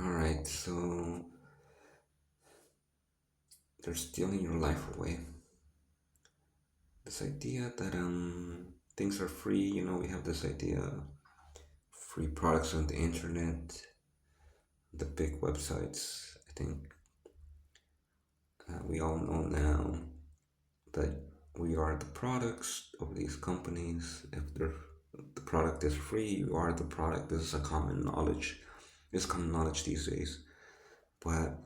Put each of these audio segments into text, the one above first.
Alright, so they're stealing your life away. This idea that things are free, we have this idea free products on the internet, the big websites. I think we all know now that we are the products of these companies. If the product is free, you are the product. This is a common knowledge. It's common knowledge these days. But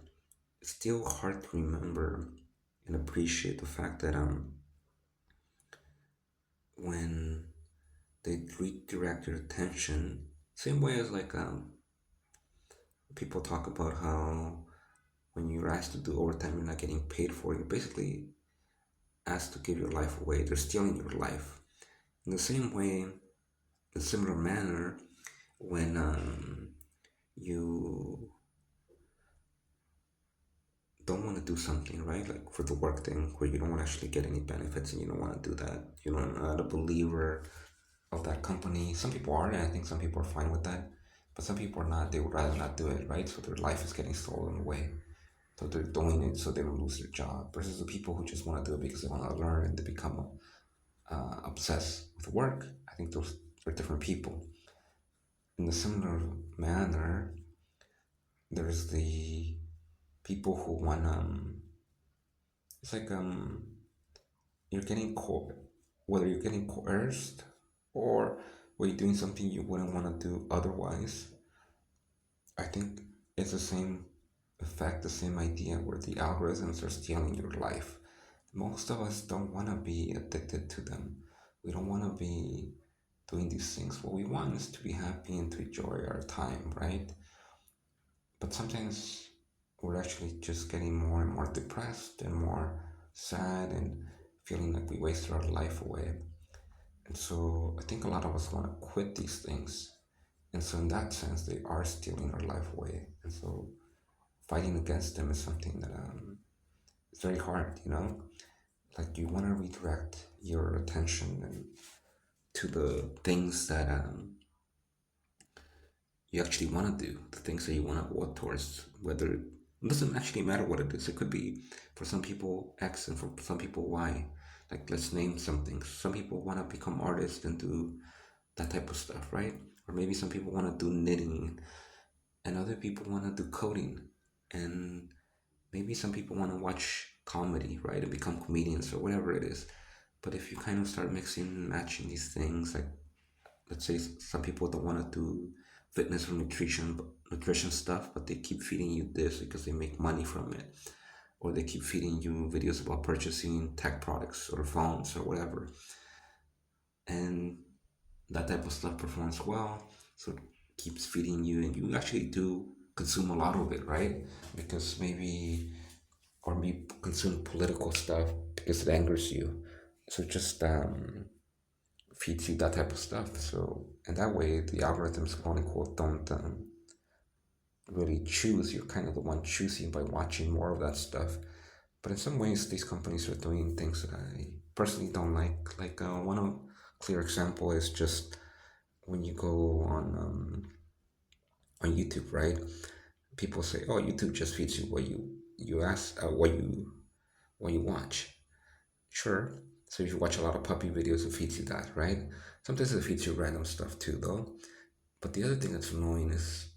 it's still hard to remember and appreciate the fact that when they redirect your attention, same way as like people talk about how when you're asked to do overtime, you're not getting paid for it. You're basically asked to give your life away. They're stealing your life. In the same way, in a similar manner, when you don't want to do something, right? Like for the work thing, where you don't want to actually get any benefits and you don't want to do that. You're not a believer of that company. Some people are, and I think some people are fine with that. But some people are not. They would rather not do it, right? So their life is getting stolen away. So they're doing it so they don't lose their job. Versus the people who just want to do it because they want to learn and they become obsessed with work. I think those are different people. In a similar manner, there's the people who want it's like you're getting whether you're getting coerced or whether you're doing something you wouldn't want to do otherwise. I think it's the same effect, the same idea where the algorithms are stealing your life. Most of us don't want to be addicted to them. We don't want to be doing these things. What we want is to be happy and to enjoy our time, right? But sometimes we're actually just getting more and more depressed and more sad and feeling like we wasted our life away. And so I think a lot of us want to quit these things. And so, in that sense, they are stealing our life away. And so, fighting against them is something that it's very hard. Like, you want to redirect your attention to the things that you actually want to do, the things that you want to work towards, whether it doesn't actually matter what it is. It could be for some people X and for some people Y. Like, let's name some things. Some people want to become artists and do that type of stuff, right? Or maybe some people want to do knitting and other people want to do coding. And maybe some people want to watch comedy, right? And become comedians or whatever it is. But if you kind of start mixing and matching these things, like let's say some people don't want to do fitness or nutrition stuff, but they keep feeding you this because they make money from it, or they keep feeding you videos about purchasing tech products or phones or whatever, and that type of stuff performs well, so it keeps feeding you, and you actually do consume a lot of it, right? Because maybe or maybe consume political stuff because it angers you, so just feeds you that type of stuff. So, and that way, the algorithms, quote unquote, don't really choose. You're kind of the one choosing by watching more of that stuff. But in some ways, these companies are doing things that I personally don't like. Like one clear example is just when you go on YouTube, right? People say, "Oh, YouTube just feeds you what you ask, what you watch." Sure. So if you watch a lot of puppy videos, it feeds you that, right? Sometimes it feeds you random stuff too, though. But the other thing that's annoying is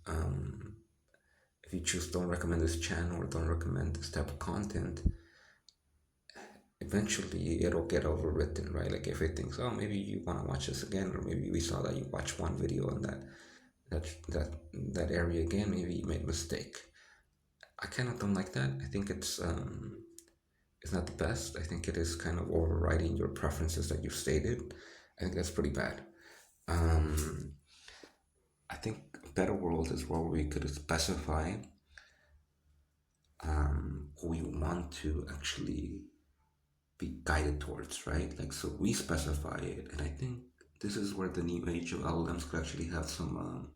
if you choose don't recommend this channel or don't recommend this type of content, eventually it'll get overwritten, right? Like if it thinks, oh, maybe you want to watch this again, or maybe we saw that you watched one video on that that that area again, maybe you made a mistake. I kind of don't like that. I think it's not the best. I think it is kind of overriding your preferences that you've stated. I think that's pretty bad. Um, I think a better world is where we could specify who we want to actually be guided towards, right? Like, so we specify it, and I think this is where the new age of LLMs could actually have some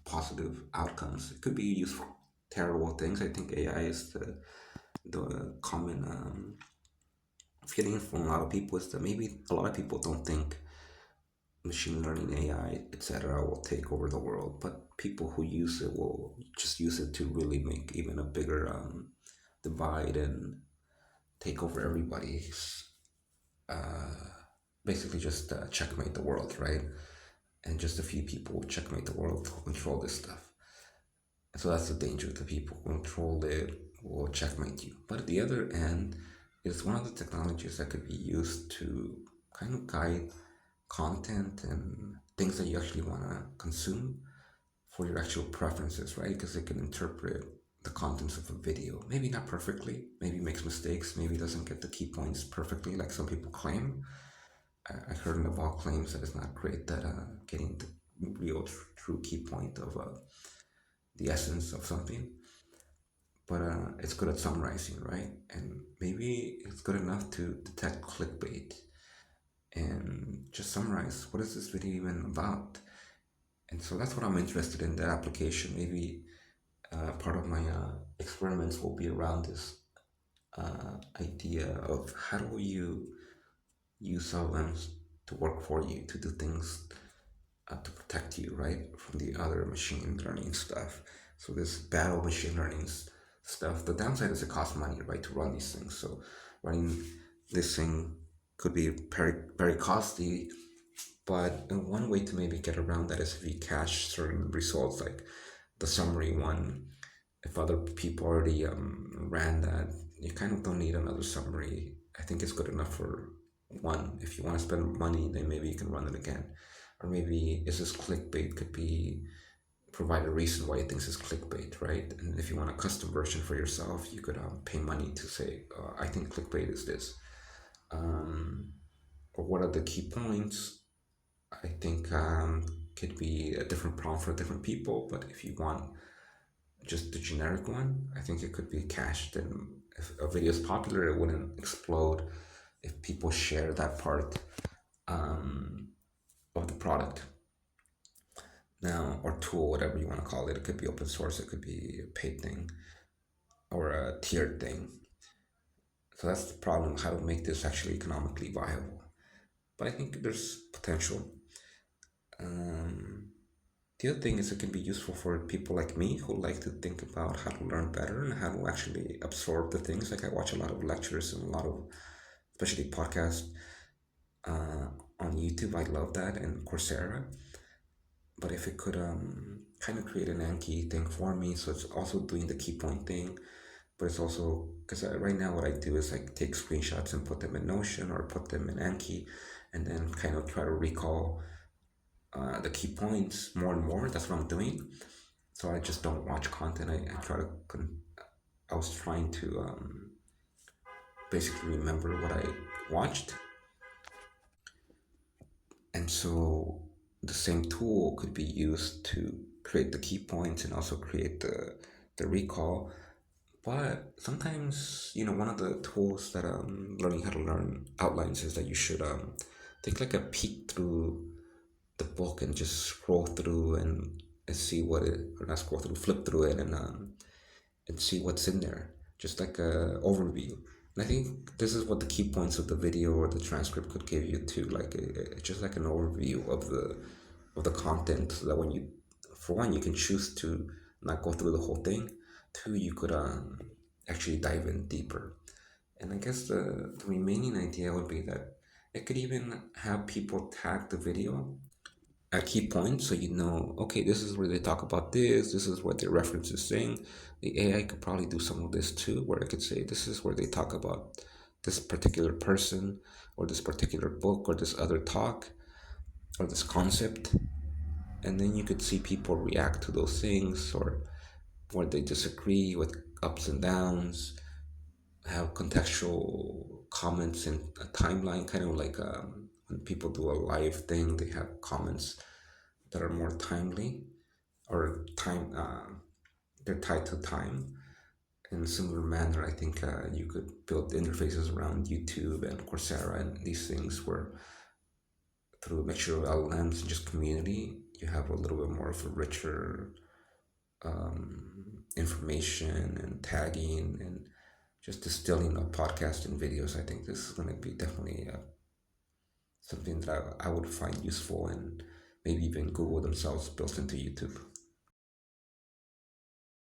positive outcomes. It could be used for terrible things. I think AI is the common feeling from a lot of people is that maybe a lot of people don't think machine learning, AI, etc., will take over the world. But people who use it will just use it to really make even a bigger divide and take over everybody's basically just checkmate the world, right? And just a few people checkmate the world who control this stuff. So that's the danger. The people who control it will checkmate you. But at the other end, it's one of the technologies that could be used to kind of guide content and things that you actually want to consume for your actual preferences, right? Because it can interpret the contents of a video. Maybe not perfectly, maybe makes mistakes, maybe doesn't get the key points perfectly, like some people claim. I heard Naval claims that it's not great at getting the real true key point of the essence of something, but it's good at summarizing, right? And maybe it's good enough to detect clickbait and just summarize what is this video even about. And so that's what I'm interested in, that application. Maybe part of my experiments will be around this idea of how do you use LLMs to work for you, to do things to protect you, right, from the other machine learning stuff. So this battle machine learning stuff, the downside is it costs money, right, to run these things. So running this thing could be very, very costly. But one way to maybe get around that is if you cache certain results, like the summary one. If other people already ran that, you kind of don't need another summary. I think it's good enough for one. If you want to spend money, then maybe you can run it again. Or maybe is this clickbait could be provide a reason why it thinks it's clickbait, right? And if you want a custom version for yourself, you could pay money to say, I think clickbait is this. Or what are the key points? I think could be a different prompt for different people, but if you want just the generic one, I think it could be cached. And if a video is popular, it wouldn't explode if people share that part of the product. Now, or tool, whatever you want to call it. It could be open source, it could be a paid thing or a tiered thing. So that's the problem, how to make this actually economically viable. But I think there's potential. Um, The other thing is it can be useful for people like me who like to think about how to learn better and how to actually absorb the things. Like I watch a lot of lectures and a lot of, especially podcasts on YouTube. I love that, and Coursera. But if it could kind of create an Anki thing for me, so it's also doing the key point thing, but it's also because right now what I do is like take screenshots and put them in Notion or put them in Anki, and then kind of try to recall the key points more and more. That's what I'm doing. So I just don't watch content. I try to. I was trying to basically remember what I watched, and so the same tool could be used to create the key points and also create the recall. But sometimes, one of the tools that learning how to learn outlines is that you should take like a peek through the book and just scroll through and see what it, or not scroll through, flip through it and see what's in there, just like a overview. And I think this is what the key points of the video or the transcript could give you too, like just like an overview of the content, so that when you, for one, you can choose to not go through the whole thing. Two, you could actually dive in deeper. And I guess the remaining idea would be that it could even have people tag the video at key points, so you know, okay, this is where they talk about this is what their reference is saying. The AI could probably do some of this too, where it could say this is where they talk about this particular person or this particular book or this other talk or this concept, and then you could see people react to those things, or where they disagree with ups and downs, have contextual comments in a timeline, kind of like when people do a live thing, they have comments that are more timely or time they're tied to time. In a similar manner, I think you could build interfaces around YouTube and Coursera and these things where through a mixture of LLMs and just community, you have a little bit more of a richer information and tagging and just distilling of podcast and videos. I think this is going to be definitely something that I would find useful, and maybe even Google themselves built into YouTube.